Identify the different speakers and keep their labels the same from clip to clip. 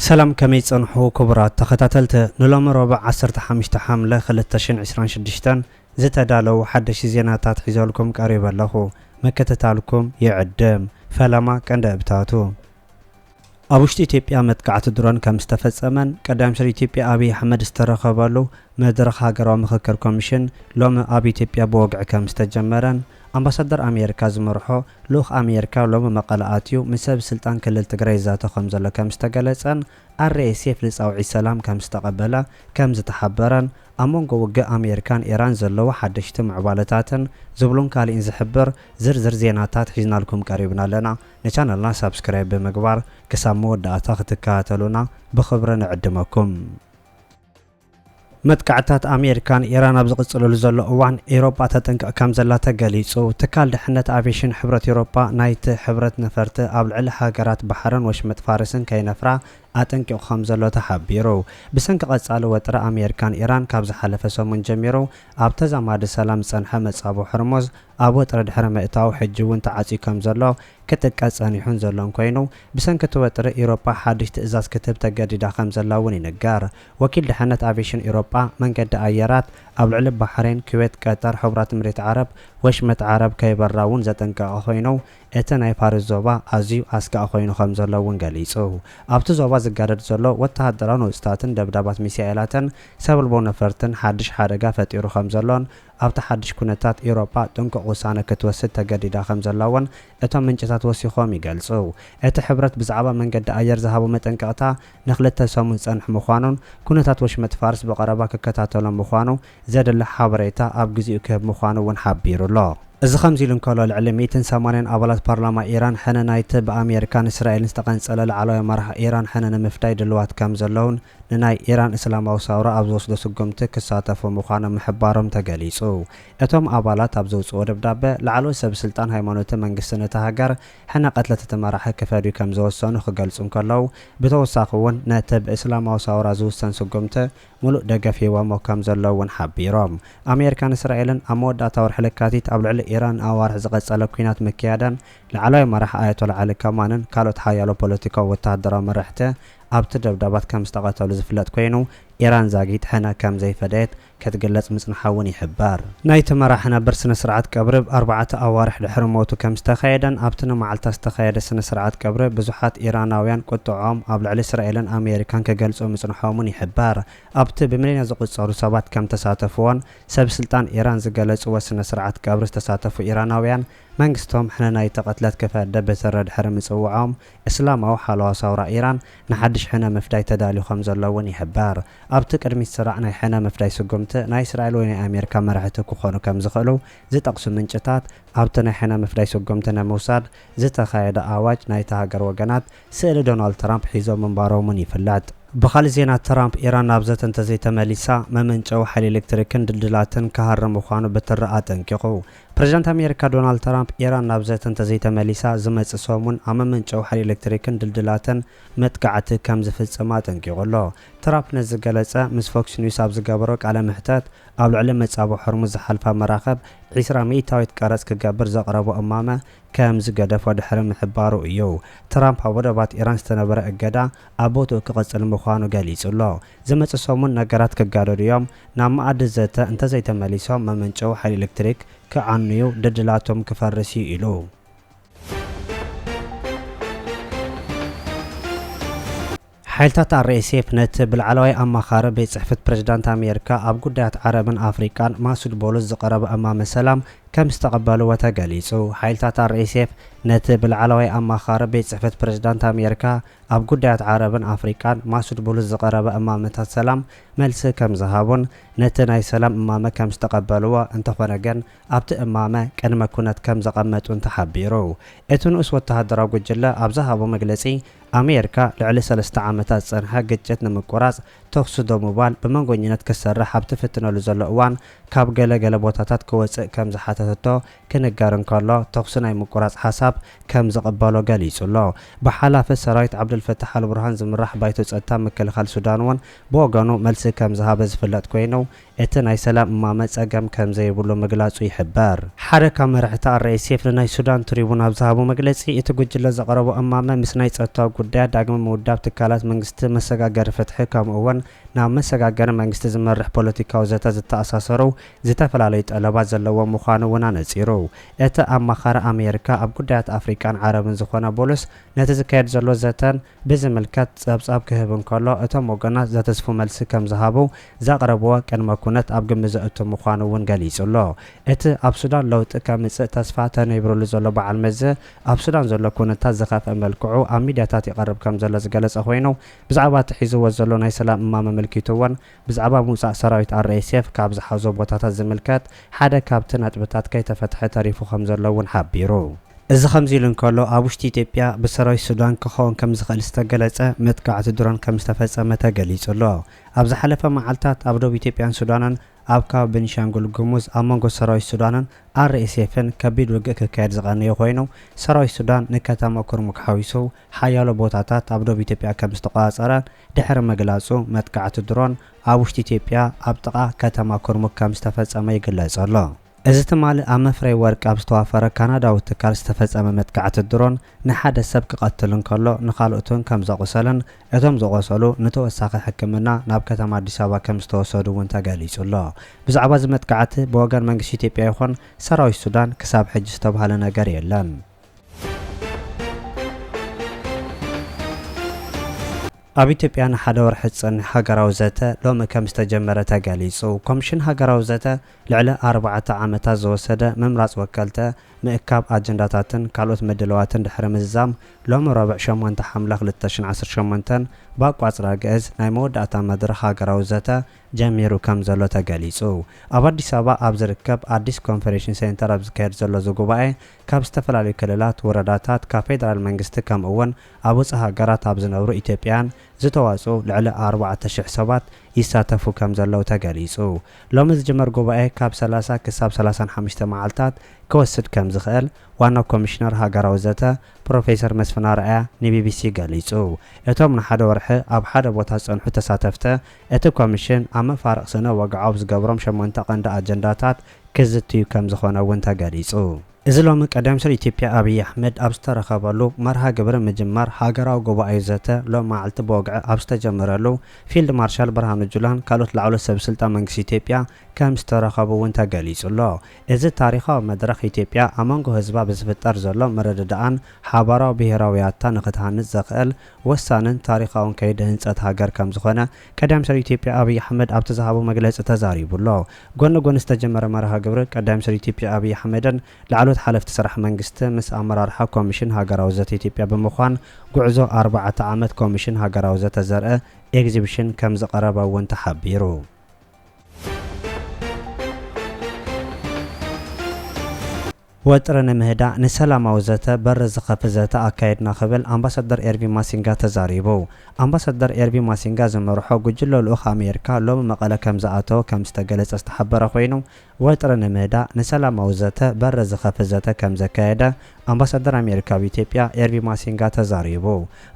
Speaker 1: سلام كمي صنحو كبرات تختاتلت نلوم ربع 15 حمله 2026 زتدالو حدش زيناتات حيزولكم قريب لهو مكتتالكم يعدم فلما كندبتاتو أبوشت إثيوبيا متقعت درون كم استفصمن قدام شر إثيوبيا أبي أحمد استرخبالو مدرخ هاجرا مخكر كوميشن لوم أبي إثيوبيا بوقع كم استجمرن أمباسادر أمريكا زمرحو لوخ أمريكا لوم مقالاتيو مسب سلطان كلل تግራይ ዛተ ከም ዘሎ ከም ዝተገለጸን RSF لصاوعي سلام ከም ዝተቀበለ ከም ዝተحبرن أمونغ وجه أمريكان إيران زلوا حدشت معبالتاتن زبلون كالين زحبر زر زيناتات حجنا لكم قريبنا لنا نشانلنا سبسكرايب بمقبار كسامو داتا ختكاتلونا بخبرنا عدمكم متقعتات أمريكان إيران أبزقصلو زلو أوان إيروبا تتنق كم زلا تقليصو تكال دحنة أفيشن حبرة أوروبا نايت حبرة نفرت أبلعل حاجرات بحرن وشمت فارسن كي نفرا أتنكو خمزلو تحبيرو بسنك قصالو وطر أمريكان إيران كابز حلفة سومن جميرو أبتزا ماد سلام سنحمد أبو حرموز أبو ترد حرم إتاو حجوون تعاسي كمزلو كتكاساني حون زلون كوينو بسنك توتر إيروبا حادش تأزاز كتب تقديدا خمزلاوني نقار وكيل دحنة أفيشن إيروبا من قد آيارات أبلعل بحرين كويت قطر حبرات مريت عرب وشمت عرب كيبراون زتنكا أخوينو اتناي فارس زوبا أزيو أسكا أخوينو خمزلاون قليسو أبتو زوبا زقادر زلو واتهدران وستاتن دبدابات ميسيالاتن سابلبو نفرتن حادش حادقا فتيرو خمزلون أبتا حادش كونتات إيروبا تنكو غسانة كتوسد تقديدا خمزلاون اتو منجتات وسيخوم يقلسو ات حبرت بزعبا من قد آيار زهابو متنكاتا نخلتا سومن سنح مخوانون كونتات وشمت فارس بقربا ككتاتولن مخوانو زاد اللحابريتا أب جزيو كيب مخوانو ونحبيرو الله إذا خمزيلن كلا العلميتن سامانين أبلات برلما إيران حنا نايت بأمريكان إسرائيل استقنصل العلايا مرح إيران حنا مفتاي دلوات كم زلون نناي إيران إسلام أو ثورة أبزوس دسقمت كساتفو مخانا محبارم تقليصو اتم أبلات أبزوس ودبدابة لعلو سب سلطان هيمانوت منقسنة هاجر حنا قتلت تمرح كفادي كم زوسون خجلسون كلاو بتوساقون ناتب إسلام أو ثورة زوسن سقمت ملؤ دقفي ومو كم زلون حبيرام أمريكان إسرائيل أمود أتور حلكاتيت أبلعل إيران أوارح زغصالو كينات مكيادن لعلاي مرح آية العالي كمانن كالوت حيالو بوليتيكا وتهدرا مرحته أبت دبدابات كم استغطالو زفلات كوينو إيران زاقيت حنا كم زي فديت كتقلت مصنحاون يحبار نايت مراحنا برسنا سرعات قبرب 4 أوارح لحرموتو كم استخيدن أبتنا معلتا استخيد سنة سرعات قبرب بزحات إيراناويان قطعام أبلعل إسرائيلن أمريكان كقلسو مصنحاون يحبار أبت بملين يزقود صارو سابات كم تساتفوان سب سلطان إيران زقلت وسنة سرعات قبرس تساتفو إيراناويان منقستهم حنا نايت قتلت كفاد دبت الرد حرم يصوعهم إسلام أو حالوا ثورة إيران نحدش حنا مفداي تدالي خمزلون يحبار أبت قدمي سرعنا حنا مفداي سقمت ناي إسرائيل وين أمريكا مرحتك وخونو كم زخلو زي تقسم منشطات أبتنا حنا مفداي سقمتنا موساد زي تخايد آواج ناي تهاجر وقنات سئل دونالد ترامب حيزو من بارو من يفلات بخال زينات ترامب إيران نابزت انت زي تماليسا ممنشو حالي الكتريكن دلدلاتن كهرم وخانو بترقاتن كيقو بريزيدنت أمريكا دونالد ترامب إيران نابزت انت زي تماليسا زمت سومون ممنشو حالي الكتريكن دلدلاتن متقعت كم زفصماتن كيقولو ترامب نزقلص مس فوكس نيوس ابزغبرو قال محتات أبلع لما تصابو حرمز حلفا مراقب 200 تاويت قرص كغبر زقربو امامه كم زقدف ودحرم محبارو ايو ترامب ودبات إيران استنبر اجدا ابوتو كقصل مخانو غليصلو زمت سومون نغرات كغادريوم نام ادزته انت زي تمليسو ممنچو حيل الكتريك كعنيو ددلاتهم كفرسي إلو حالتات RSF نت بالعلوي أما خارب بصحفة بريزيدنت أمريكا أب قدات عربن أفريقان ماسود بولس زقرب أمام السلام كم استقبلوا وتقليصو حالتات RSF نت بالعلوي أما خارب بصحفة بريزيدنت أمريكا أب قدات عربن أفريقان ماسود بولس زقرب أمام السلام ملس كم زهابون نتناي سلام أمامه كم استقبلوا انت خنجن أبت أمامه كان ما كنت كم زقمت وانت حبيرو اتون أسوة تهدرا قجلة أبزهابو مجلسي أمريكا لعلى 3 عامات صنها جتنا مقراص تقصدو موبايل بمنغونينت كسر حبت فتنو لزلوان كاب جلا بوتاتات كوص كم زحاتتو كنغارن كالو تقصناي مقراص حساب كم زقبالو غليصلو بحلاف سرايت عبد الفتاح البرهان زمرح بايتو صتا مكلخال سودانون بوغانو ملس كم زهابز فلات كوينو اتناي سلام امامه صقم كم زيبلو مغلاصو يحبار حركه مرحتا الرئيسيف لناي سودان تريبون ابزهابو مغلصي اتغجله زقربو امامه مسناي صتا ጉዳያት ዳግም ምውዳብ ትካላት መንግስቲ መሰጋገሪ ፍትሒ ከምኡውን ናብ መሰጋገሪ መንግስቲ ዝመርሕ ፖለቲካዊ ዘተ ዝተኣሳሰሩ ዝተፈላለዩ ጠለባት ዘለዎም ምዃኑ እውን ኣነፂሩ እቲ ኣማኻሪ ኣሜሪካ ኣብ ጉዳያት ኣፍሪካን ዓረብን ዝኾነ ቦሉስ ነቲ ዝካየድ ዘሎ ዘተን ብዝምልከት ጸብጻብ ክህብ እንከሎ እቶም ወገናት ዘተስፉ መልሲ ከም ዝሃቡ ዘቕረብዎ ቅድመ ኩነት ኣብ ግምት ዘእቱ ምዃኑ እውን ገሊጹሎ እቲ ኣብ ሱዳን ለውጢ ከምጽእ ተስፋ ተነይብሩሉ ዘሎ በዓል መዚ ኣብ ሱዳን ዘሎ ኩነታት ዝኸፍአ መልክዑ ኣብ ሚድያታት ይቐርብ ከም ዘሎ ዝገለጸ ኮይኑ ብዛዕባ ትሒዝዎ ዘሎ ናይ ሰላም እማመ መልኪቱ እውን ብዛዕባ ምውፃእ ሰራዊት RSF ካብ ዝሓዞ ቦታታት ዝምልከት ሓደ ካብቲ ነጥብታት ከይተፈትሐ ተሪፉ ከም ዘሎ እውን ሓቢሩ እዚ ከምዚ ኢሉ እንከሎ ኣብ ውሽጢ ኢትዮጵያ ብሰራዊት ሱዳን ክኸውን ከም ዝኽእል ዝተገለጸ መጥቃዕቲ ድሮን ከም ዝተፈጸመ ተገሊጹሎ ኣብ ዝሓለፈ መዓልታት ኣብ ደቡብ ኢትዮጵያን ሱዳንን ኣብ ካብ ቤኒሻንጉል ጉሙዝ ኣብ መንጎ ሰራዊት ሱዳንን RSFን ከቢድ ውግእ ክካየድ ዝቐነየ ኮይኑ ሰራዊት ሱዳን ንከተማ ኩርሙክ ሓዊሱ ሓያሎ ቦታታት ኣብ ደቡብ ኢትዮጵያ ከም ዝተቆጻጸረ ድሕሪ መግለጹ መጥቃዕቲ ድሮን ኣብ ውሽጢ ኢትዮጵያ ኣብ ጥቓ ከተማ ኩርሙክ ከም ዝተፈጸመ ይግለጽ ኣሎ እዚ ትማሊ ኣብ መፍረይ ወርቂ ኣብ ዝተዋፈረ ካናዳዊ ትካል ዝተፈጸመ መጥቃዕቲ ድሮን ንሓደ ሰብ ክቐትል እንከሎ ንኻልኦቱን ከም ዘቆሰለን እቶም ዘቆሰሉ ንተወሳኺ ሕክምና ናብ ከተማ ኣዲስ ኣበባ ከም ዝተወሰዱ እውን ተገሊጹሎ ብዛዕባ እዚ መጥቃዕቲ ብወገን መንግስቲ ኢትዮጵያ ይኹን ሰራዊት ሱዳን ክሳብ ሕጂ ዝተባሃለ ነገር የለን ኣብ ኢትዮጵያ ንሓደ ወርሒ ዝጸንሕ ሃገራዊ ዘተ ሎሚ ከም ዝተጀመረ ተገሊጹ ኮሚሽን ሃገራዊ ዘተ ልዕሊ 4 ዓመታት ዝወሰደ ምምራጽ ወከልተ ምእካብ ኣጀንዳታትን ካልኦት መድለዋትን ድሕሪ ምዛም ሎሚ ረቡዕ 8 ሓምለ 2018 ብኣቋጽራ ግእዝ ናይ መወዳእታ መድረኽ ሃገራዊ ዘተ ጀሚሩ ከም ዘሎ ተገሊጹ ኣብ ኣዲስ ኣበባ ኣብ ዝርከብ ኣዲስ ኮንፈረንስ ሴንተር ኣብ ዝካየድ ዘሎ ጉባኤ ካብ ዝተፈላለዩ ክልላት ወረዳታት ካብ ፌደራል መንግስቲ ከምኡውን ኣብ ወጻኢ ሃገራት ኣብ ዝነብሩ ኢትዮጵያን ዝተዋጹ ልዕሊ 4000 ሰባት ይሳተፉ ከም ዘለው ተገሊጹ ሎሚ ዝጅመር ጉባኤ ካብ 30 ክሳብ 35 መዓልታት ክወስድ ከም ዝኽእል ዋና ኮሚሽነር ሃገራዊ ዘተ ፕሮፌሰር መስፍን ኣርኣያ ንቢቢሲ ገሊጹ እቶም ንሓደ ወርሒ ኣብ ሓደ ቦታ ዝጸንሑ ተሳተፍተ እቲ ኮሚሽን ኣብ መፋርቕ ስነ ወግዓዊ ዝገብሮም 8 ቀንዲ ኣጀንዳታት ክዝትዩ ከም ዝኾነ እውን ተገሊጹ እዚ ሎሚ ቀዳማይ ሚኒስትር ኢትዮጵያ ኣብይ ኣሕመድ ኣብ ዝተረኸበሉ መርሃ ግብሪ ምጅማር ሃገራዊ ጉባኤ ዘተ ሎሚ መዓልቲ ብወግዒ ኣብ ዝተጀመረሉ ፊልድ ማርሻል ብርሃኑ ጁላን ካልኦት ላዕሎዎት ሰበስልጣን መንግስቲ ኢትዮጵያ ከም ዝተረኸቡ እውን ተገሊጹሎ እዚ ታሪኻዊ መድረኽ ኢትዮጵያ ኣብ መንጎ ህዝባ ብዝፍጠር ዘሎ መረድዳእን ሓባራዊ ብሄራውያታ ንኽትሃንጽ ዘኽእል ወሳንን ታሪኻውን ከይዲ ህንጸት ሃገር ከም ዝኾነ ቀዳማይ ሚኒስትር ኢትዮጵያ ኣብይ ኣሕመድ ኣብቲ ዝሃቦ መግለጺ ተዛሪቡሎ ጎኒ ጎኒ ዝተጀመረ መርሃ ግብሪ ቀዳማይ ሚኒስትር ኢትዮጵያ ኣብይ ኣሕመድን ላዕሎዎት ሓለፍቲ ስራሕ መንግስቲ ምስ ኣመራርሓ ኮሚሽን ሃገራዊ ዘተ ኢትዮጵያ ብምዃን ጉዕዞ 4 ዓመት ኮሚሽን ሃገራዊ ዘተ ዘርአ ኤግዚቢሽን ከም ዝቐረበ እውን ተሓቢሩ ወጥረ ንምህዳእ ንሰላማዊ ዘተ በር ዝኸፍት ዘተ ኣካየድና ክብል ኣምባሳደር ኤርቪን ማሲንጋ ተዛሪቡ ኣምባሳደር ኤርቪን ማሲንጋ ዝመርሖ ጉጅለ ልኡኽ ኣሜሪካ ሎሚ መቐለ ከም ዝኣተወ ከም ዝተገለጸ ዝተሓበረ ኮይኑ ወጥረ ንምህዳእ ንሰላማዊ ዘተ በር ዝኸፍት ዘተ ከም ዘካየደ ኣምባሳደር ኣሜሪካ ኣብ ኢትዮጵያ ኤርቪን ማሲንጋ ተዛሪቡ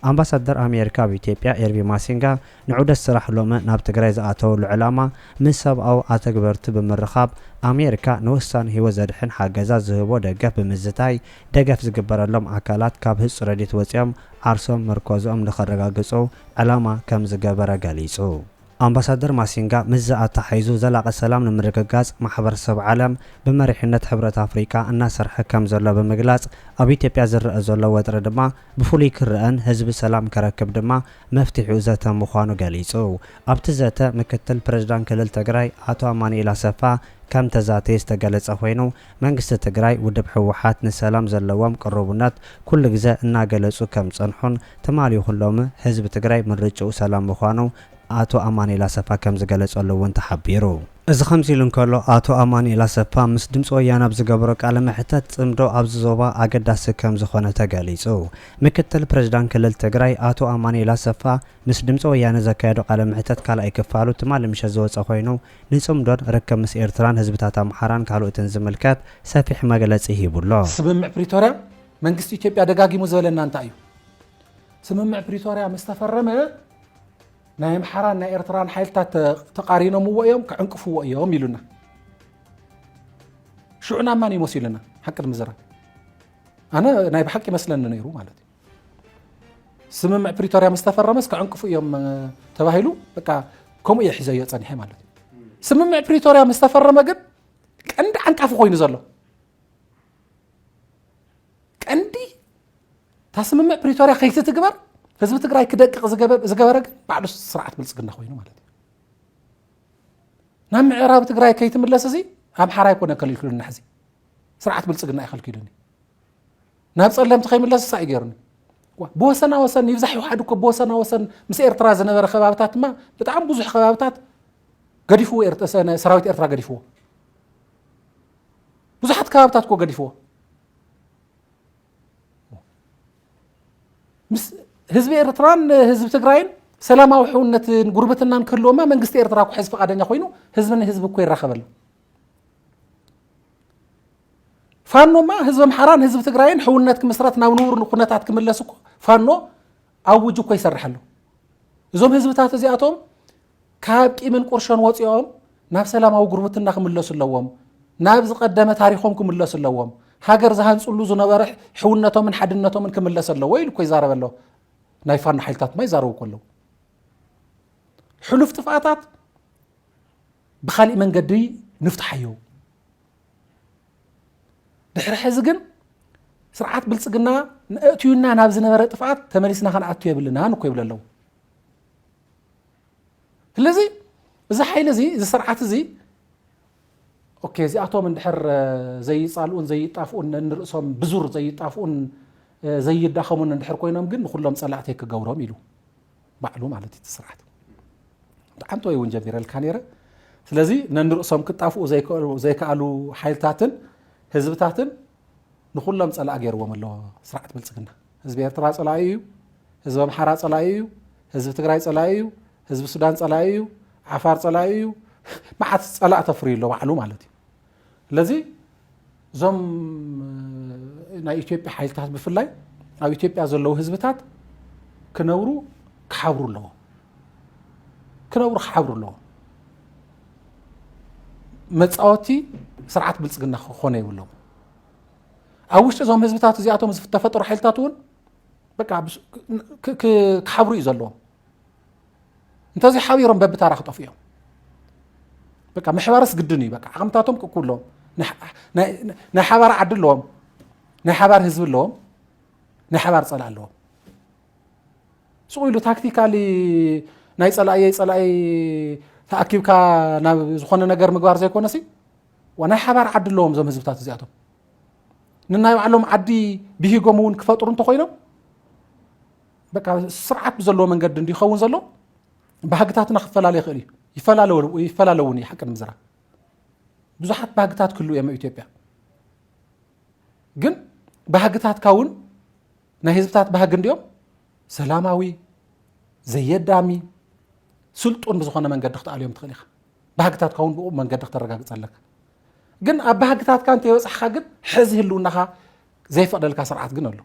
Speaker 1: ኣምባሳደር ኣሜሪካ ኣብ ኢትዮጵያ ኤርቪን ማሲንጋ ንዑደት ስራሕ ሎሚ ናብ ትግራይ ዝኣተወሉ ዕላማ ምስ ሰብኣዊ ኣተግበርቲ ብምርኻብ ኣሜሪካ ንወሳኒ ህይወት ዘድሕን ሓገዛ ዝህቦ ደገፍ ብምዝታይ ደገፍ ዝግበረሎም ኣካላት ካብ ህጹ ረዲት ወፂኦም ዓርሶም መርኮዞም ንኸረጋግጹ ዕላማ ከም ዝገበረ ገሊጹ ኣምባሳደር ማሲንጋ ምዝ ኣተሓይዙ ዘላቐ ሰላም ንምርግጋጽ ማሕበረሰብ ዓለም ብመሪሕነት ሕብረት ኣፍሪካ እናሰርሐ ከም ዘሎ ብምግላጽ ኣብ ኢትዮጵያ ዝረአ ዘሎ ወጥሪ ድማ ብፍሉይ ክርአን ህዝቢ ሰላም ከረክብ ድማ መፍትሒኡ ዘተ ምዃኑ ገሊጹ ኣብቲ ዘተ ምክትል ፕሬዝዳንት ክልል ትግራይ ኣቶ ኣማኑኤል ኣሰፋ ከም ተዛተየ ዝተገለጸ ኮይኑ መንግስቲ ትግራይ ውድብ ሕወሓት ንሰላም ዘለዎም ቅርቡነት ኩሉ ግዜ እናገለጹ ከም ጸንሑን ትማልዩ ኩሎም ህዝቢ ትግራይ ምርጭኡ ሰላም ምዃኑ ኣቶ ኣማኑኤል ኣሰፋ ከም ዝገለጸሉ እውን ተሓቢሩ እዚ ከምዚ ኢሉ እንከሎ ኣቶ ኣማኑኤል ኣሰፋ ምስ ድምፂ ወያነ ኣብ ዝገበሮ ቃለ መሕተት ጽምዶ ኣብዚ ዞባ ኣገዳሲ ከም ዝኾነ ተገሊጹ ምክትል ፕሬዝዳንት ክልል ትግራይ ኣቶ ኣማኑኤል ኣሰፋ ምስ ድምፂ ወያነ ዘካየዶ ቃለ መሕተት ካልኣይ ክፋሉ ትማሊ ምሸት ዝወፀ ኮይኑ ንጽምዶን ርክብ ምስ ኤርትራን ህዝብታት ኣምሓራን ካልኦትን ዝምልከት ሰፊሕ መግለጺ ሂቡሎ
Speaker 2: ስምምዕ ፕሪቶርያ መንግስቲ ኢትዮጵያ ደጋጊሙ ዝበለና እንታይ እዩ ስምምዕ ፕሪቶርያ ምስ ተፈረመ ናይ ኣምሓራን ናይ ኤርትራን ሓይልታት ተቃሪኖምዎ እዮም ክዕንቅፍዎ እዮም ኢሉና ሽዑና ማን ይመስሉና ሓቂ ምዝራ ኣነ ናይ ብሓቂ መስለኒ ነይሩ ማለት እዩ ስምምዕ ፕሪቶሪያ ምስተፈረመስ ከዕንቅፉ እዮም ተባሂሉ በቃ ከምኡ የሒዘዮ ፀኒሐ ማለት ስምምዕ ፕሪቶሪያ ምስተፈረመ ግን ቀንዲ ዓንቃፍ ኮይኑ ዘሎ ቀንዲ ታስምምዕ ፕሪቶሪያ ከይት ትግበር ህዝቢ ትግራይ ክደቅቕ ዝገበረ ባዕሉ ስርዓት ብልጽግና ኮይኑ ማለት እዩ ናብ ምዕራብ ትግራይ ከይትምለስ እዚ ኣምሓራ ይኮነ ከልክሉና ሕዚ ስርዓት ብልጽግና ይኸልክሉኒ ናብ ጸለምቲ ከይምለስ ሳይ ገይሩኒ ብወሰና ወሰን ይብዛሕ ይውሓድ እኮ ብወሰና ወሰን ምስ ኤርትራ ዝነበረ ከባብታት ድማ ብጣዕሚ ብዙሕ ከባብታት ገዲፍዎ ሰራዊት ኤርትራ ገዲፍዎ ብዙሓት ከባብታት እኮ ገዲፍዎ ምስ ህዝቢ ኤርትራን ህዝቢ ትግራይን ሰላማዊ ሕውነትን ጉርብትናን ክህልዎማ መንግስቲ ኤርትራ እኮ ሕዚ ፈቃደኛ ኮይኑ ህዝብን ህዝቢ እኮ ይራኸበሉ ፋኖማ ህዝቢ ኣምሓራን ህዝቢ ትግራይን ሕውነት ክምስረት ናብ ንቡር ኩነታት ክምለስ እኮ ፋኖ ኣውጅ እኮ ይሰርሐሉ እዞም ህዝብታት እዚኣቶም ካብ ቂምን ቁርሾን ወፂኦም ናብ ሰላማዊ ጉርብትና ክምለሱ ኣለዎም ናብ ዝቀደመ ታሪኾም ክምለሱ ኣለዎም ሃገር ዝሃንፅሉ ዝነበረ ሕውነቶምን ሓድነቶምን ክምለስ ኣለዎ ኢሉ እኮ ይዛረብ ኣሎ ናይ ፋኖ ሓይልታት ማ ይዛረቡ ከለዉ ሕሉፍ ጥፍኣታት ብኻሊእ መንገዲ ንፍትሓዮ ድሕሪ ሕዚ ግን ስርዓት ብልጽግና ንእትዩና ናብ ዝነበረ ጥፍኣት ተመሊስና ክንኣቱ የብልናን እኮ ይብሉ ኣለዉ ስለዚ እዚ ሓይሊ እዚ እዚ ስርዓት እዚ ኦኬ እዚኣቶም እንድሕር ዘይፃልኡን ዘይጣፍኡን ንርእሶም ብዙር ዘይጣፍኡን ዘይዳኸሙን እንድሕር ኮይኖም ግን ንኩሎም ፀላእተይ ክገብሮም ኢሉ ባዕሉ ማለት እዩ ስርዓት ብጣዕሚ ጥበይ እውን ጀሚረልካ ነይረ ስለዚ ነንርእሶም ክጣፍኡ ዘይከኣሉ ሓይልታትን ህዝብታትን ንኩሎም ፀላእ ገይርዎም ኣለዎ ስርዓት ብልጽግና ህዝቢ ኤርትራ ፀላኢ እዩ ህዝቢ ኣምሓራ ፀላኢ እዩ ህዝቢ ትግራይ ፀላኢ እዩ ህዝቢ ሱዳን ፀላኢ እዩ ዓፋር ፀላኢ እዩ መዓት ፀላእ ተፍርዩ ኣሎ ባዕሉ ማለት እዩ ስለዚ እዞም ናይ ኢትዮጵያ ሓይልታት ብፍላይ ኣብ ኢትዮጵያ ዘለዉ ህዝብታት ክነብሩ ክሓብሩ ኣለዎ መፃወቲ ስርዓት ብልጽግና ክኾነ ይብሎም ኣብ ውሽጢ እዞም ህዝብታት እዚኣቶም ዝተፈጠሩ ሓይልታት እውን በቃ ክሓብሩ እዩ ዘለዎም እንተዚ ሓቢሮም በብታራ ክጠፉ እዮም በቃ ምሕባረስ ግድን እዩ በቃ ዓቕምታቶም ክኩሎም ናይ ሓባር ዓዲ ኣለዎም ናይ ሓባር ህዝቢ ኣለዎም ናይ ሓባር ፀላእ ኣለዎም ስቑ ኢሉ ታክቲካሊ ናይ ፀላእይ ተኣኪብካ ናብ ዝኾነ ነገር ምግባር ዘይኮነሲ ወናይ ሓባር ዓዲ ኣለዎም እዞም ህዝብታት እዚኣቶም ንናይ ባዕሎም ዓዲ ብሂጎም እውን ክፈጥሩ እንተኮይኖም በቃ ስርዓት ብዘለዎ መንገዲ እንዲኸውን ዘሎ ባህግታትና ክፈላለ ይኽእል እዩ ይፈላለውን እዩ ሓቂ ንምዝራብ ብዙሓት ባህግታት ክህልው እዮም ኢትዮጵያ ግን ባህግታትካ እውን ናይ ህዝብታት ባህጊ እንዲኦም ሰላማዊ ዘየዳሚ ስልጡን ብዝኾነ መንገዲ ክትኣልዮም ትኽእል ኢኻ ባህግታትካ እውን ብኡ መንገዲ ክተረጋግፅ ኣለካ ግን ኣብ ባህግታትካ እንተይበፅሕካ ግን ሕዚ ህልውናኻ ዘይፈቕደልካ ስርዓት ግን ኣሎ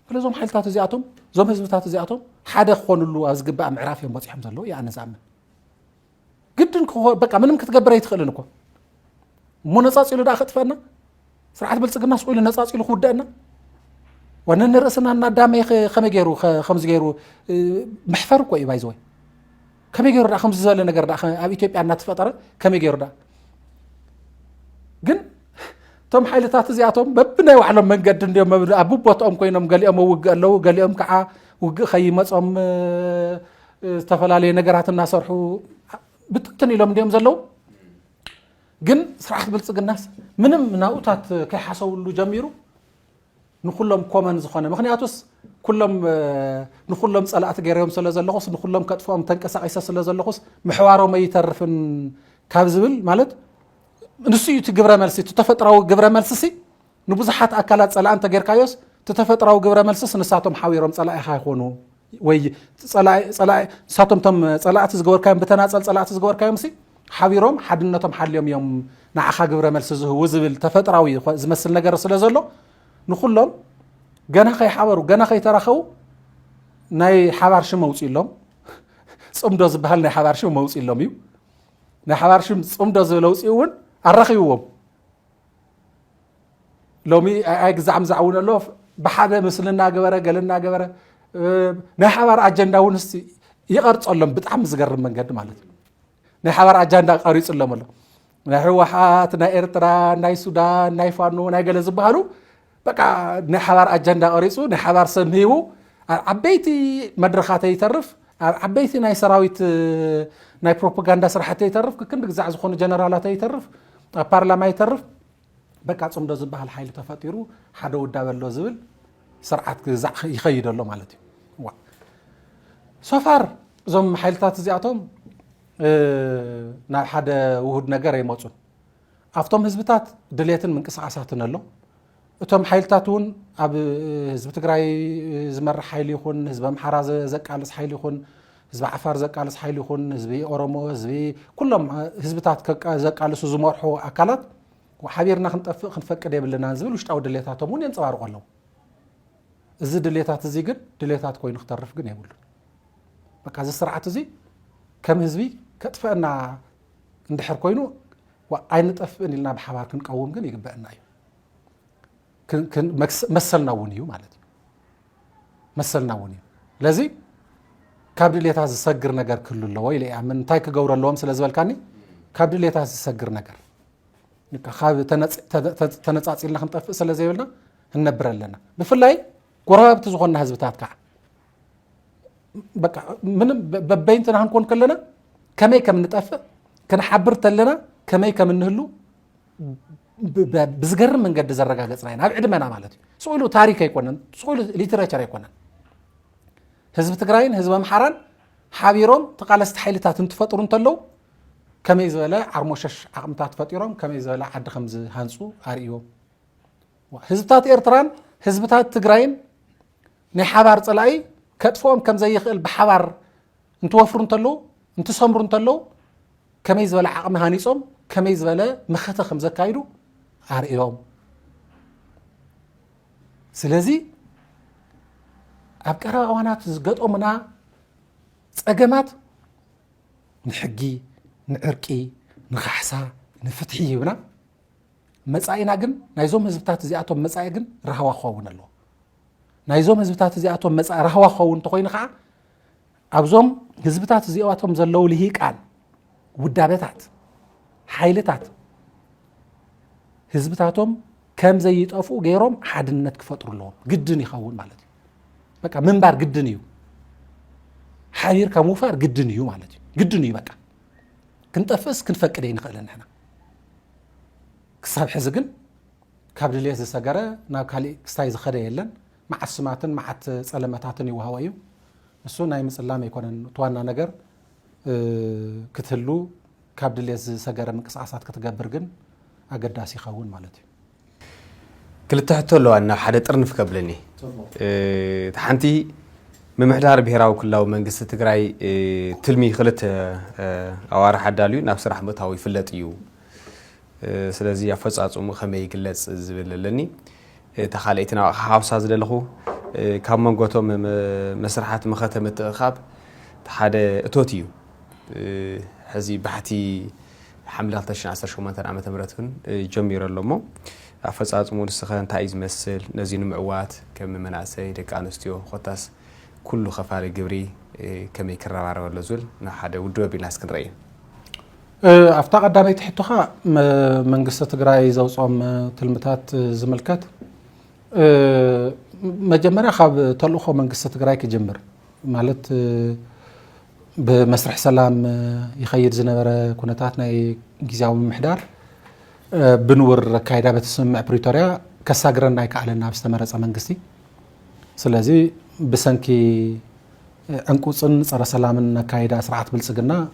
Speaker 2: ስለዞም ሓይልታት እዚኣቶም እዞም ህዝብታት እዚኣቶም ሓደ ክኾኑሉ ኣብ ዝግባእ ምዕራፍ እዮም በፂሖም ዘለዉ እየ ኣነ ዝኣምን ግድን በቃ ምንም ክትገብረ ኣይትኽእልን እኮ እሞ ነፃፂሉ ዳ ክጥፈአና ስርዓት ብልጽግና ስቑኢሉ ነፃፂሉ ክውደአና ወነንርእስና እናዳመይ ከመይ ገይሩ ከምዚ ገይሩ ምሕፈር እኮ እዩ ባይዘወይ ከመይ ገይሩ ዳ ከምዚ ዝበለ ነገር ዳ ኣብ ኢትዮጵያ እናተፈጠረ ከመይ ገይሩ ዳ ግን ቶም ሓይልታት እዚኣቶም በብናይ ባዕሎም መንገዲ እንዲኦም ኣብ ቦትኦም ኮይኖም ገሊኦም ውግእ ኣለዉ ገሊኦም ከዓ ውግእ ከይመፆም ዝተፈላለዩ ነገራት እናሰርሑ ብትንትን ኢሎም እንዲኦም ዘለዉ ግን ስርዓት ብልጽግናስ ምንም ናብኡታት ከይሓሰብሉ ጀሚሩ ንኩሎም ኮመን ዝኾነ ምክንያቱስ ኩሎም ንኩሎም ፀላእቲ ገይሮም ስለ ዘለኹስ ንኩሎም ከጥፎም ተንቀሳቂሰ ስለ ዘለኹስ ምሕዋሮም ኣይተርፍን ካብ ዝብል ማለት ንሱ እዩ ግብረ መልሲ ተፈጥራዊ ግብረ መልሲ ንብዙሓት ኣካላት ፀላእ እንተ ጌርካዮስ ተፈጥራዊ ግብረ መልሲስ ንሳቶም ሓዊሮም ፀላኢኻ ይኾኑ ወይ ንሳቶም ቶም ፀላእቲ ዝገበርካዮም ብተናፀል ፀላእቲ ዝገበርካዮም ሓቢሮም ሓድነቶም ሓልዮም እዮም ንዓኻ ግብረ መልሲ ዝህቡ ዝብል ተፈጥራዊ ዝመስል ነገር ስለ ዘሎ ንኩሎም ገና ከይሓበሩ ገና ከይተራኸቡ ናይ ሓባር ሽም መውፅእ ኢሎም ፅምዶ ዝበሃል ናይ ሓባር ሽም መውፅእ ኢሎም እዩ ናይ ሓባር ሽም ፅምዶ ዝብል ውፅኡ እውን ኣረኺብዎም ሎሚ ኣይ ግዛዕም ዝዓውን ኣሎ ብሓደ ምስልና ገበረ ገለና ገበረ ናይ ሓባር ኣጀንዳ እውን እስቲ ይቀርጸሎም ብጣዕሚ ዝገርም መንገዲ ማለት እዩ ናይ ሓባር ኣጀንዳ ቀሪጽሎም ኣሎ ናይ ህወሓት ናይ ኤርትራ ናይ ሱዳን ናይ ፋኖ ናይ ገለ ዝበሃሉ በቃ ናይ ሓባር ኣጀንዳ ቀሪጹ ናይ ሓባር ሰምሂቡ ዓበይቲ መድረኻት ይተርፍ ዓበይቲ ናይ ሰራዊት ናይ ፕሮፓጋንዳ ስራሕቲ ይተርፍ ክንዲ ግዛዕ ዝኾኑ ጀነራላት ይተርፍ ፓርላማ ይተርፍ በቃ ጽምዶ ዝበሃል ሓይሊ ተፈጢሩ ሓደ ውዳበሎ ዝብል ስርዓት ግዛዕ ይኸይደሎ ማለት እዩ ሶፋር እዞም ሓይልታት እዚኣቶም ናብ ሓደ ውሁድ ነገር ይመጹን ኣብቶም ህዝብታት ድሌትን ምንቅስቃሳትን ኣሎ እቶም ሓይልታት እውን ኣብ ህዝቢ ትግራይ ዝመርሕ ሓይሊ ይኹን ህዝቢ ኣምሓራ ዘቃልስ ሓይሊ ይኹን ህዝቢ ዓፋር ዘቃልስ ሓይሊ ይኹን ህዝቢ ኦሮሞ ህዝቢ ኩሎም ህዝብታት ዘቃልሱ ዝመርሑ ኣካላት ሓቢርና ክንጠፍእ ክንፈቅድ የብልናን ዝብል ውሽጣዊ ድሌታቶም እውን የንፀባርቁ ኣለዉ እዚ ድሌታት እዚ ግን ድሌታት ኮይኑ ክተርፍ ግን የብሉን በቃ እዚ ስርዓት እዚ ከም ህዝቢ ከጥፈአና እንድሕር ኮይኑ ኣይንጠፍእን ኢልና ብሓባር ክንቀውም ግን ይግበአና እዩ መሰልና እውን እዩ ማለት እዩ መሰልና እውን እዩ ለዚ ካብ ድሌታት ዝሰግር ነገር ክህሉ ኣለዎ ኢለ እያ ምንታይ ክገብሩ ኣለዎም ስለ ዝበልካኒ ካብ ድሌታት ዝሰግር ነገር ካብ ተነፃፂልና ክንጠፍእ ስለ ዘይብልና እንነብር ኣለና ብፍላይ ጎረባብቲ ዝኾንና ህዝብታት ከዓ በቃ ምንም በበይንትና ክንኮን ከለና ከመይ ከም ንጠፍእ ክንሓብር ተለና ከመይ ከም እንህሉ ብዝገርም መንገዲ ዘረጋገጽና ኢና ኣብ ዕድመና ማለት እዩ ስኢሉ ታሪክ ኣይኮነን ስኢሉ ሊትሬቸር ኣይኮነን ህዝቢ ትግራይን ህዝቢ ኣምሓራን ሓቢሮም ተቃለስቲ ሓይልታት እንትፈጥሩ እንተለው ከመይ ዝበለ ዓርሞሸሽ ዓቕምታት ፈጢሮም ከመይ ዝበለ ዓዲ ከም ዝሃንፁ ኣርእዮም ህዝብታት ኤርትራን ህዝብታት ትግራይን ናይ ሓባር ፀላኢ ከጥፍኦም ከም ዘይኽእል ብሓባር እንትወፍሩ እንተለው እንትሰምሩ እንተለው ከመይ ዝበለ ዓቕሚ ሃኒጾም ከመይ ዝበለ መኸተ ከም ዘካይዱ ኣርእዮም ስለዚ ኣብ ቀረባ እዋናት ዝገጠሙና ፀገማት ንሕጊ ንዕርቂ ንኻሕሳ ንፍትሒ ይብና መጻኢና ግን ናይዞም ህዝብታት እዚኣቶም መጻኢ ግን ረሃዋ ክኸውን ኣለዎ ናይዞም ህዝብታት እዚኣቶም መጻኢ ረሃዋ ክኸውን እንተኮይኑ ከዓ ኣብዞም ህዝብታት እዚኣቶም ዘለው ልሂቃን ውዳበታት ሓይልታት ህዝብታቶም ከም ዘይጠፍኡ ገይሮም ሓድነት ክፈጥሩ ኣለዎም ግድን ይኸውን ማለት እዩ በቃ ምንባር ግድን እዩ ሓቢርካ ምውፋር ግድን እዩ ማለት እዩ ግድን እዩ በቃ ክንጠፍስ ክንፈቅድ ይንኽእለን ንሕና ክሳብ ሕዚ ግን ካብ ድልየት ዝሰገረ ናብ ካሊእ ክስታይ ዝኸደ የለን መዓት ስማትን መዓት ፀለመታትን ይወሃቦ እዩ እሱ ናይ ምፅላም ኣይኮነን እትዋና ነገር ክትህሉ ካብ ድልየት ዝሰገረ ምንቅስቃሳት ክትገብር ግን ኣገዳሲ ይኸውን ማለት እዩ
Speaker 3: ክልተ ሕቶ ኣለዋ ናብ ሓደ ጥርንፍ ከብለኒ ሓንቲ ምምሕዳር ብሄራዊ ክልላዊ መንግስቲ ትግራይ ትልሚ ክልተ ኣዋርሕ ኣዳልዩ ናብ ስራሕ ምእታዊ ይፍለጥ እዩ ስለዚ ኣፈፃፅሙ ከመይ ይግለጽ ዝብል ኣለኒ እታ ካልአይቲ ናብ ሓውሳ ዝደለኹ ካብ መንጎቶም መስራሓት መኸተ ምትእኻብ ሓደ እቶት እዩ ሕዚ ባሕቲ ሓምለ 2018 ዓመተ ምህረት ግን ጀሚሩ ኣሎ እሞ ኣፈፃፅሙ ንስኸ እንታይ እዩ ዝመስል ነዚ ንምዕዋት ከም መናእሰይ ደቂ ኣንስትዮ ኮታስ ኩሉ ኸፋሊ ግብሪ ከመይ ክረባረበሎ ዝብል ናብ ሓደ ውድብ ኣቢልና እስክንረአዩ
Speaker 2: ኣብታ ቀዳመይቲ ሕቶኻ መንግስቲ ትግራይ ዘውፅኦም ትልምታት ዝምልከት መጀመርያ ካብ ተልእኾ መንግስቲ ትግራይ ክጅምር ማለት بمسرح سلام يخيد زنبر كونتات ناي جزاو محدار بنور كايدا بتسمع بريتوريا كساغرن ناي كعلنا بستمرص منغستي سلازي بسنكي انقصن صار سلامن كايدا سرعت بلصغنا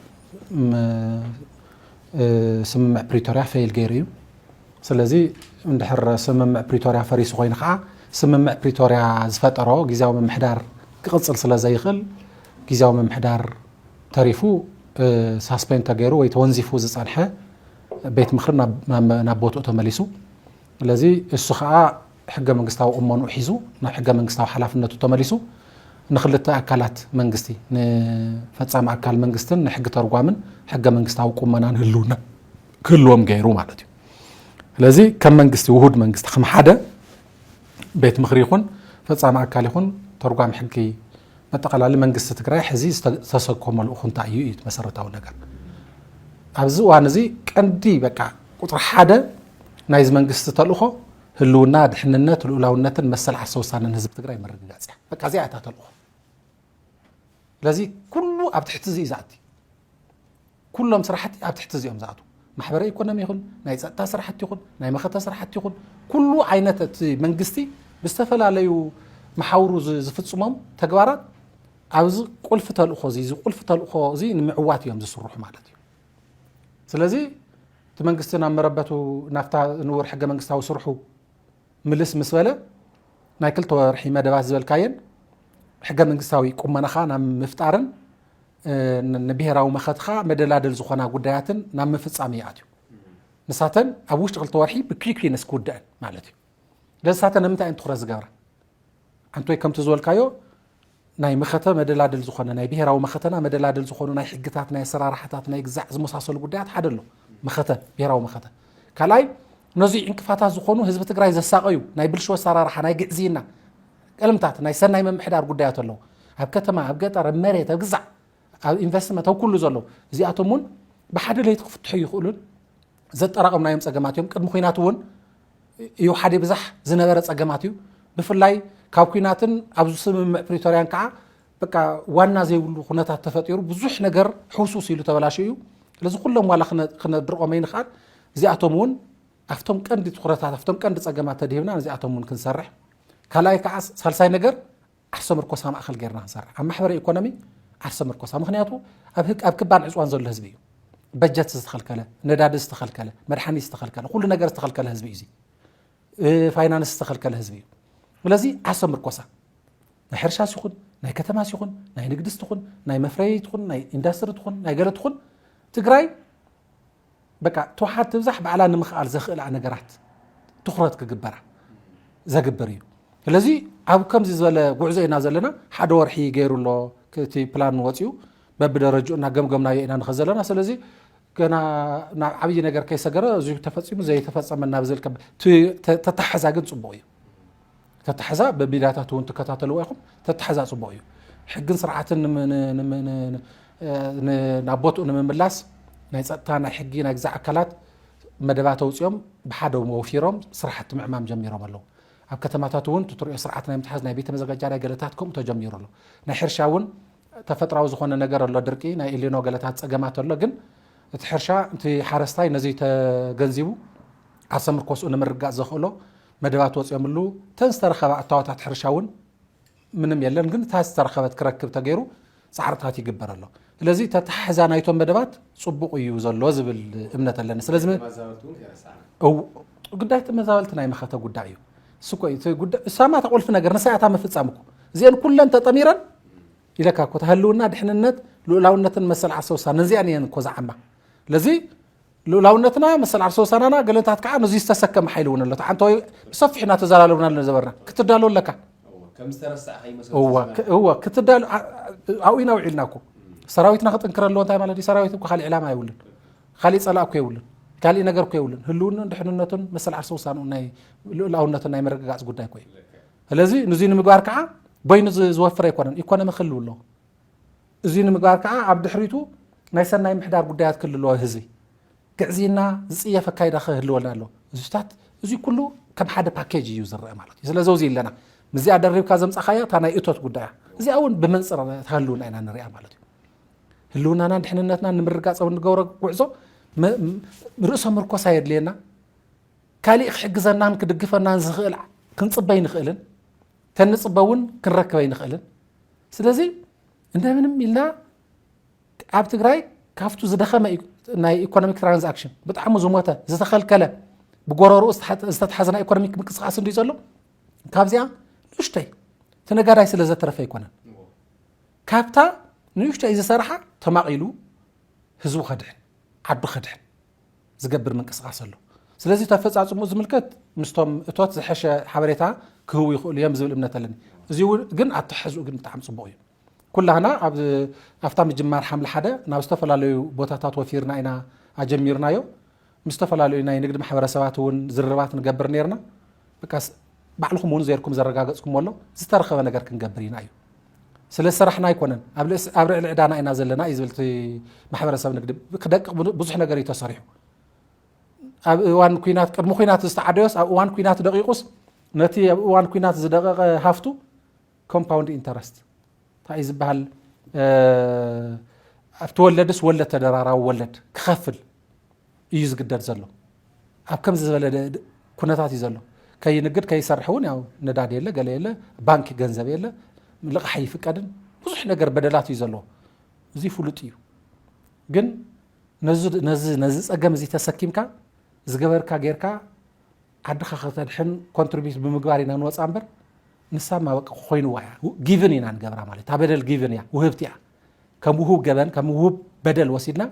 Speaker 2: سمع بريتوريا فيل غيريو سلازي اندحر سمع بريتوريا فريس خوين خا سمع بريتوريا زفطرو جزاو محدار كقصل سلازي يخل جزاو محدار تاريفو ساسبين تغيرو وي تونزيفو زصالحه بيت مخرنا نابوتو تمليسو لذي السخاء حق منغستاو امانو حيزو نا حق منغستاو حلافنتو تمليسو نخلت اكلات منغستي نفصام اكل منغستن نحق ترغوامن حق منغستاو قمنان هلونا كلهم غيرو معناتيو لذي كم منغستي وهود منغست خم حدا بيت مخري يكون فصام اكل يكون ترغوام حقي በጠቅላላ መንግስት ትግራይ ሕዚ ተሰኮመሉ እንታይ እዩ መሰረታዊ ነገር ኣብዚ ዋን እዚ ቀንዲ በቃ ቁጥር 1 ናይዝ መንግስት ተልእኾ ህልውና ድሕንነት ልኡላውነትን መሰል ዓርሰ ውሳነን ህዝብ ትግራይ መረጋጋጽ በቃ እዚኣ እታ ተልእኾ ለዚ ኩሉ ኣብ ትሕቲ እዚ ይዛቲ ኩሎም ስራሕቲ ኣብ ትሕቲ እዚኦም ዝኣቱ ማሕበራዊ ኢኮኖሚ ይኹን ናይ ጸጥታ ስራሕቲ ይኹን ናይ መኸተ ስራሕቲ ይኹን ኩሉ ዓይነት እቲ መንግስቲ ብዝተፈላለዩ መሓውሩ ዝፍጽሞም ተግባራት ኣብዚ ቁልፍ ተልእኾ እዚ ቁልፍ ተልእኾ እዚ ንምዕዋት እዮም ዝስርሑ ማለት እዩ ስለዚ እቲ መንግስቲ ናብ መረበቱ ናፍታ ንውር ሕገ መንግስታዊ ስርሑ ምልስ ምስ በለ ናይ 2 ወርሒ መደባት ዝበልካየን ሕገ መንግስታዊ ቁመናኻ ናብ ምፍጣርን ንብሔራዊ መኸትኻ መደላደል ዝኾና ጉዳያትን ናብ ምፍጻም ይኣትዩ ንሳተን ኣብ ውሽጢ 2 ወርሒ ብክሪክሪነስ ክውድአን ማለት እዩ ለሳተን ንምንታይ ትኹረት ዝገብራ አንቶይ ከምቲ ዝበልካዮ ናይ መኸተ መደላደል ዝኾነ ናይ ብሔራዊ መኸተና መደላደል ዝኾኑ ናይ ሕግታት ናይ ኣሰራርሓታት ናይ ግዛዕ ዝመሳሰሉ ጉዳያት ሓደ ኣሎ መኸተ ብሔራዊ መኸተ ካልኣይ ነዚ እንቅፋታት ዝኾኑ ህዝቢ ትግራይ ዘሳቀዩ ናይ ብልሹ ኣሰራርሓ ናይ ግዕዚና ቀለምታት ናይ ሰናይ መምሕዳር ጉዳያት ኣለዉ ኣብ ከተማ ኣብ ገጠር ኣብ መሬት ኣብ ግዛዕ ኣብ ኢንቨስትመንት ኣብ ኩሉ ዘሎ እዚኣቶም እውን ብሓደ ለይቲ ክፍትሑ ይኽእሉን ዘጠራቐምናዮም ፀገማት እዮም ቅድሚ ኩናት እውን እዩ ሓደ ብዛሕ ዝነበረ ፀገማት እዩ ብፍላይ ካብ ኩናትን ኣብ ስምምዕ ፕሪቶሪያን ከዓ በቃ ዋና ዘይብሉ ኩነታት ተፈጢሩ ብዙሕ ነገር ሕውሱስ ኢሉ ተበላሽ እዩ ስለዚ ኩሎም ዋላ ክነድርቆም ይንኽእል እዚኣቶም እውን ኣፍቶም ቀንዲ ትኩረታት ኣፍቶም ቀንዲ ፀገማት ተድሂብና እዚኣቶም እውን ክንሰርሕ ካልኣይ ከዓ ሳልሳይ ነገር ዓርሰ ምርኮሳ ማእኸል ጌርና ክንሰርሕ ኣብ ማሕበራዊ ኢኮኖሚ ዓርሰ ምርኮሳ ምክንያቱ ኣብ ክባን ዕፅዋን ዘሎ ህዝቢ እዩ በጀት ዝተኸልከለ ነዳዲ ዝተኸልከለ መድሓኒት ዝተኸልከለ ኩሉ ነገር ዝተኸልከለ ህዝቢ እዩ ፋይናንስ ዝተኸልከለ ህዝቢ እዩ ስለዚ ዓርሰ ምርኮሳ ናይ ሕርሻስ ይኹን ናይ ከተማስ ይኹን ናይ ንግድስ ይኹን ናይ መፍረይት ይኹን ናይ ኢንዱስትሪ ይኹን ናይ ገለት ይኹን ትግራይ በቃ ተዋሓድ ትብዛሕ ባዕላ ንምኽኣል ዘኽእላ ነገራት ትኹረት ክግበራ ዘግበር እዩ ስለዚ ኣብ ከምዚ ዝበለ ጉዕዞ ኢና ዘለና ሓደ ወርሒ ገይሩሎ እቲ ፕላን ወፂኡ በብደረጃኡ እና ገምገምናዮ ኢና ንኸ ዘለና ስለዚ ገና ናብ ዓብይ ነገር ከይሰገረ እዚ ተፈፂሙ ዘይተፈፀመ ናብ ዝልከ ተታሕዛ ግን ጽቡቕ እዩ ተታሕዛ በሚዳታት እውን ትከታተልዎ ኢኹም ተታሕዛ ጽቡቕ እዩ ሕግን ስርዓትን ናብ ቦትኡ ንምምላስ ናይ ጸጥታ ናይ ሕጊ ናይ ግዛዕ ኣካላት መደባት ተውፅኦም ብሓደ ወፊሮም ስራሕቲ ምዕማም ጀሚሮም ኣለዉ ኣብ ከተማታት እውን ትሪኦ ስርዓት ናይ ምትሓዝ ናይ ቤተ መዘጋጃ ናይ ገለታት ከምኡ ተጀሚሩ ኣሎ ናይ ሕርሻ እውን ተፈጥራዊ ዝኾነ ነገር ኣሎ ድርቂ ናይ ኤሊኖ ገለታት ፀገማት ኣሎ ግን እቲ ሕርሻ እቲ ሓረስታይ ነዚ ተገንዚቡ ዓርሰ ምርኮስኡ ንምርጋፅ ዘኽእሎ መደባት ወፅኦምሉ ተንስተረኸባ እታወታት ሕርሻ እውን ምንም የለን ግን እታ ዝተረኸበት ክረክብ ተገይሩ ፃዕርታት ይግበር ኣሎ ስለዚ ተታሕዛ ናይቶም መደባት ጽቡቕ እዩ ዘሎ ዝብል እምነት ኣለና ስለዚ ጉዳይ ተመዛበልቲ ናይ መኸተ ጉዳይ እዩ ስቆይ ጉዳይ ሳማ ተቆልፍ ነገር ንሳያታ መፍጻምኩ እዚአን ኩለን ተጠሚረን ኢለካ እኮ ተህልውና ድሕንነት ልኡላውነትን መሰል ዓርሰ ውሳነ እዚአን እየን እኮ ዝዓማ ለዚ ልኡላውነትና መሰል ዓርሰ ውሳነና ገለታት ከዓ ነዚ ዝተሰከመ ሓይል እውን ኣሎ ተዓንተወይ ብሰፊሕና ተዘላለብና ዝነበርና ክትዳሎ ለካ
Speaker 3: ከም ዝተረሳዕ
Speaker 2: هو ክትዳሎ ኣውኢና ውዒልና እኮ ሰራዊትና ክጥንክር ኣለዎ እንታይ ማለት እዩ ሰራዊት እኮ ካሊእ ዕላማ ይውልን ካሊእ ፀላእ እኮ ይውልን ካሊእ ነገር እኮ ይውልን ህልውናን ድሕንነትን መሰል ዓርሰ ውሳነ ናይ ልኡላውነትን ናይ መረጋጋፅ ጉዳይ እኮ እዩ ስለዚ ነዚ ንምግባር ከዓ በይኑ ዝወፍረ ኣይኮነን ኢኮኖሚ ክህልው ኣለዎ እዚ ንምግባር ከዓ ኣብ ድሕሪቱ ናይ ሰናይ ምሕዳር ጉዳያት ክህልዎ ህዝቢ ግዕዚና ዝፅየፈ ኣካይዳ ክህልወልና ኣሎ እዚታት እዚ ኩሉ ከም ሓደ ፓኬጅ እዩ ዝረአ ማለት እዩ ስለዚ እዚ ኢለና ምዚኣ ደሪብካ ዘምፃኻያ እታ ናይ እቶት ጉዳያ እዚኣ እውን ብመንፅር ተህልውና ኢና ንሪኣ ማለት እዩ ህልውናና ድሕንነትና ንምርጋፅ ንገብሮ ጉዕዞ ርእሰ ምርኮሳ የድልየና ካሊእ ክሕግዘናን ክድግፈናን ዝኽእል ክንፅበይ ንኽእልን ተንፅበውን ክንረክበይ ንኽእልን ስለዚ እንደምንም ኢልና ኣብ ትግራይ ካብቱ ዝደኸመ ናይ ኢኮኖሚክ ትራንዛክሽን ብጣዕሚ ዝሞተ ዝተኸልከለ ብጎረርኡ ዝተተሓዘና ኢኮኖሚክ ምንቅስቃስ እንዲ ዘሎ ካብዚኣ ንእሽተይ ተነጋዳይ ስለ ዘተረፈ ኣይኮነን ካብታ ንእሽተይ ዝሰርሓ ተማቒሉ ህዝቡ ከድሕን ዓዱ ከድሕን ዝገብር ምንቅስቃስ ኣሎ ስለዚ ተፈጻጽሙ ዝምልከት ምስቶም እቶት ዝሐሸ ሓበሬታ ክህቡ ይኽእሉ እዮም ዝብል እምነት ኣለኒ እዚ ግን ኣተሓዝኡ ግን ብጣዕሚ ጽቡቕ እዩ ኩላህና ኣብታ ምጅማር ሓምለ ሓደ ናብ ዝተፈላለዩ ቦታታት ወፊርና ኢና ኣጀሚርናዮ ምስ ዝተፈላለዩ ናይ ንግዲ ማሕበረሰባት እውን ዝርርባት ንገብር ነርና በቃ ባዕልኩም እውን ዘርኩም ዘረጋገጽኩም ኣሎ ዝተረኸበ ነገር ክንገብር ኢና እዩ ስለ ስራሕና ኣይኮነን ኣብ ልዕሊ ዕዳና ኢና ዘለና እዩ ዝብል ማሕበረሰብ ንግዲ ክደቅቕ ብዙሕ ነገር እዩ ተሰሪሑ ኣብ እዋን ኩናት ቅድሚ ኩናት ዝተዓደዮስ ኣብ እዋን ኩናት ደቂቁስ ነቲ ኣብ እዋን ኩናት ዝደቀቀ ሃፍቱ ኮምፓውንድ ኢንተረስት እንታይ ዝበሃል ኣብቲ ወለድስ ወለድ ተደራራዊ ወለድ ክኸፍል እዩ ዝግደድ ዘሎ ኣብ ከምዚ ዝበለ ኩነታት እዩ ዘሎ ከይንግድ ከይሰርሕ እውን ያው ነዳድ የለ ገለ የለ ባንክ ገንዘብ የለ ልቕሓ ይፍቀድን ብዙሕ ነገር በደላት እዩ ዘሎ እዚ ፍሉጥ እዩ ግን ነዚ ፀገም እዚ ተሰኪምካ ዝገበርካ ጌርካ ዓድኻ ከተድሕን ኮንትሪቢዩት ብምግባር ኢና ንወፃ እምበር ንሳ ማበቂ ኮይኑዋ እያ ጊቭን ኢና ንገብራ ማለት እታ በደል ጊቭን እያ ውህብቲ እያ ከም ውሁብ ገበን ከም ውሁብ በደል ወሲድና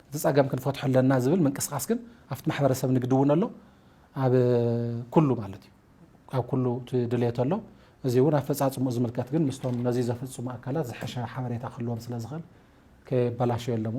Speaker 2: እቲ ፀገም ክንፈትሖ ኣለና ዝብል ምንቅስቃስ ግን ኣብቲ ማሕበረሰብ ንግዲ እውን ኣሎ ኣብ ኩሉ ማለት እዩ ኣብ ኩሉ ድሌት ኣሎ እዚ እውን ኣፈፃፅሙ ዝምልከት ግን ምስቶም ነዚ ዘፈፅሙ ኣካላት ዝሐሸ ሓበሬታ ክህልዎም ስለ ዝኽእል ከበላሸዮ ኣለሙ